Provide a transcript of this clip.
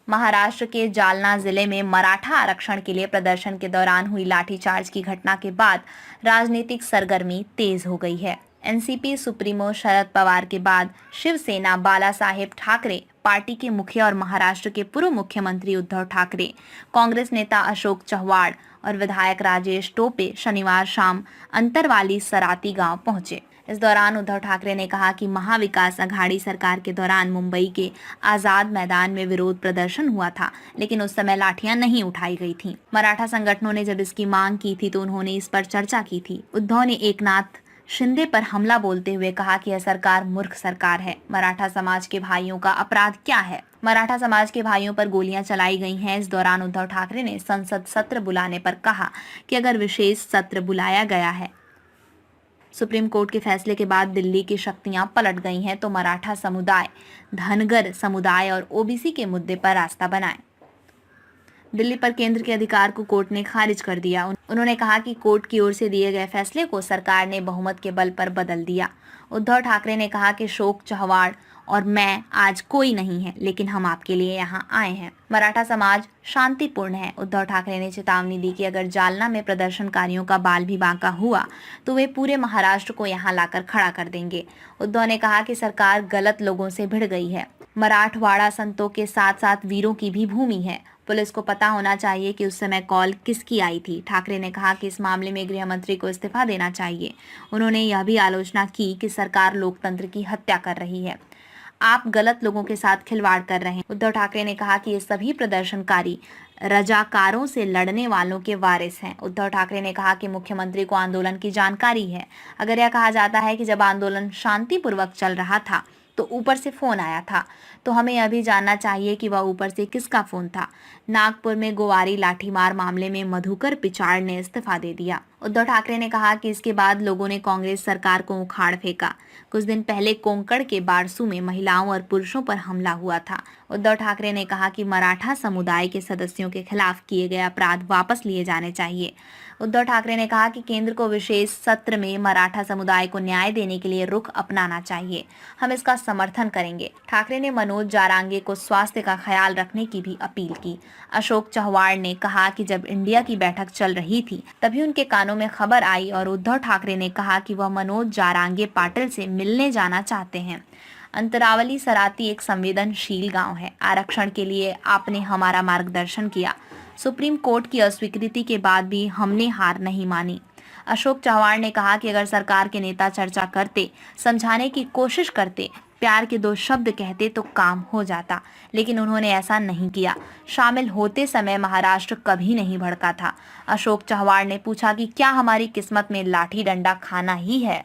महाराष्ट्र के जालना जिले में मराठा आरक्षण के लिए प्रदर्शन के दौरान हुई लाठीचार्ज की घटना के बाद राजनीतिक सरगर्मी तेज हो गई है। एनसीपी सुप्रीमो शरद पवार के बाद शिवसेना बाला साहेब ठाकरे पार्टी के मुखिया और महाराष्ट्र के पूर्व मुख्यमंत्री उद्धव ठाकरे, कांग्रेस नेता अशोक चव्हाण और विधायक राजेश टोपे शनिवार शाम अंतरवाली सराती गांव पहुंचे। इस दौरान उद्धव ठाकरे ने कहा कि महाविकास अघाड़ी सरकार के दौरान मुंबई के आजाद मैदान में विरोध प्रदर्शन हुआ था, लेकिन उस समय लाठियां नहीं उठाई गई थीं। मराठा संगठनों ने जब इसकी मांग की थी तो उन्होंने इस पर चर्चा की थी। उद्धव ने एकनाथ शिंदे पर हमला बोलते हुए कहा कि यह सरकार मूर्ख सरकार है। मराठा समाज के भाइयों का अपराध क्या है? मराठा समाज के भाइयों पर गोलियां चलाई गई हैं। इस दौरान उद्धव ठाकरे ने संसद सत्र बुलाने पर कहा कि अगर विशेष सत्र बुलाया गया है, सुप्रीम कोर्ट के फैसले के बाद दिल्ली की शक्तियां पलट गई हैं, तो मराठा समुदाय, धनगर समुदाय और ओबीसी के मुद्दे पर रास्ता बनाए। दिल्ली पर केंद्र के अधिकार को कोर्ट ने खारिज कर दिया। उन्होंने कहा कि कोर्ट की ओर से दिए गए फैसले को सरकार ने बहुमत के बल पर बदल दिया। उद्धव ठाकरे ने कहा कि अशोक चव्हाण और मैं आज कोई नहीं है, लेकिन हम आपके लिए यहाँ आए हैं। मराठा समाज शांतिपूर्ण है। उद्धव ठाकरे ने चेतावनी दी कि अगर जालना में प्रदर्शनकारियों का बाल भी बांका हुआ तो वे पूरे महाराष्ट्र को यहाँ लाकर खड़ा कर देंगे। उद्धव ने कहा कि सरकार गलत लोगों से भिड़ गई है। मराठवाड़ा संतों के साथ साथ वीरों की भी भूमि है। पुलिस को पता होना चाहिए कि उस समय कॉल किसकी आई थी। ठाकरे ने कहा कि इस मामले में गृह मंत्री को इस्तीफा देना चाहिए। उन्होंने यह भी आलोचना की कि सरकार लोकतंत्र की हत्या कर रही है। आप गलत लोगों के साथ खिलवाड़ कर रहे हैं। उद्धव ठाकरे ने कहा कि ये सभी प्रदर्शनकारी रजाकारों से लड़ने वालों के वारिस हैं। उद्धव ठाकरे ने कहा कि मुख्यमंत्री को आंदोलन की जानकारी है। अगर यह कहा जाता है कि जब आंदोलन शांतिपूर्वक चल रहा था तो ऊपर से फोन आया था, तो हमें यह भी जानना चाहिए कि वह ऊपर से किसका फोन था। नागपुर में गोवारी लाठीमार मामले में मधुकर पिचाड़ ने इस्तीफा दे दिया। उद्धव ठाकरे ने कहा कि इसके बाद लोगों ने कांग्रेस सरकार को उखाड़ फेंका। कुछ दिन पहले कोंकण के बारसू में महिलाओं और पुरुषों पर हमला हुआ था। उद्धव ठाकरे ने कहा कि मराठा समुदाय के सदस्यों के खिलाफ किए गए अपराध वापस लिए जाने चाहिए। उद्धव ठाकरे ने कहा कि केंद्र को विशेष सत्र में मराठा समुदाय को न्याय देने के लिए रुख अपनाना चाहिए। हम इसका समर्थन करेंगे। ठाकरे ने मनोज जारांगे को स्वास्थ्य का ख्याल रखने की भी अपील की। अशोक चव्हाण ने कहा कि जब इंडिया की बैठक चल रही थी तभी उनके कानों में खबर आई और उद्धव ठाकरे ने कहा कि वह मनोज जारांगे पाटिल से मिलने जाना चाहते हैं। अंतरावली सराती एक संवेदनशील गांव है। आरक्षण के लिए आपने हमारा मार्गदर्शन किया। सुप्रीम कोर्ट की अस्वीकृति के बाद भी हमने हार नहीं मानी। अशोक चव्हाण ने कहा कि अगर सरकार के नेता चर्चा करते, समझाने की कोशिश करते, प्यार के दो शब्द कहते तो काम हो जाता, लेकिन उन्होंने ऐसा नहीं किया। शामिल होते समय महाराष्ट्र कभी नहीं भड़का था। अशोक चव्हाण ने पूछा कि क्या हमारी किस्मत में लाठी डंडा खाना ही है।